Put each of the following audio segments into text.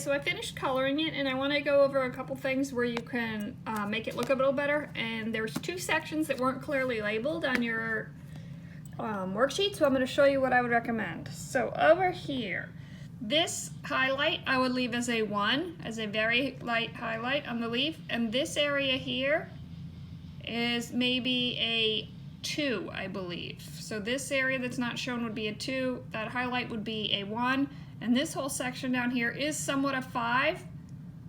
So I finished coloring it, and I want to go over a couple things where you can make it look a little better. And there's two sections that weren't clearly labeled on your worksheet, so I'm going to show you what I would recommend. So over here, this highlight I would leave as a 1, as a very light highlight on the leaf, and this area here is maybe a 2, I believe. So this area that's not shown would be a 2, that highlight would be a 1, and this whole section down here is somewhat a 5,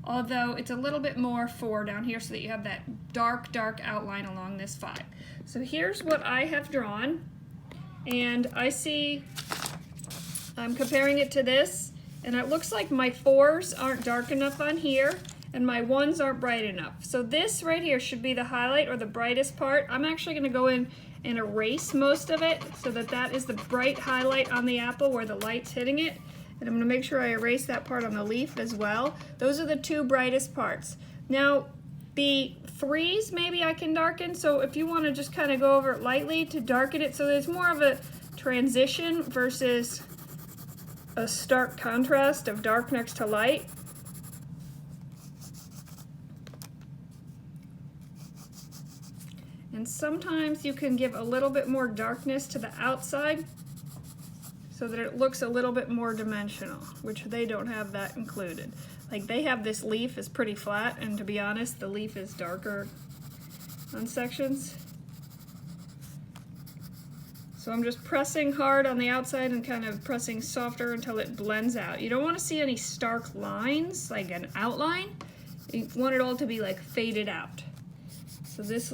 although it's a little bit more 4 down here so that you have that dark outline along this 5. So here's what I have drawn, and I see I'm comparing it to this, and it looks like my 4s aren't dark enough on here, and my 1s aren't bright enough. So this right here should be the highlight or the brightest part. I'm actually going to go in and erase most of it so that that is the bright highlight on the apple where the light's hitting it. And I'm going to make sure I erase that part on the leaf as well. Those are the two brightest parts. Now, the 3s maybe I can darken, so if you want to just kind of go over it lightly to darken it so there's more of a transition versus a stark contrast of dark next to light. And sometimes you can give a little bit more darkness to the outside so that it looks a little bit more dimensional, which they don't have that included. Like they have this leaf is pretty flat, and to be honest, the leaf is darker on sections. So I'm just pressing hard on the outside and kind of pressing softer until it blends out. You don't want to see any stark lines, like an outline. You want it all to be like faded out. So this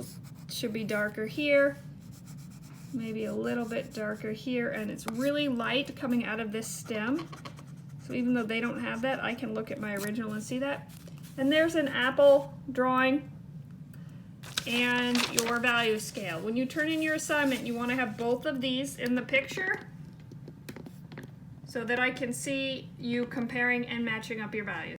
should be darker here, maybe a little bit darker here, and it's really light coming out of this stem. So even though they don't have that, I can look at my original and see that. And there's an apple drawing and your value scale. When you turn in your assignment, you want to have both of these in the picture so that I can see you comparing and matching up your values.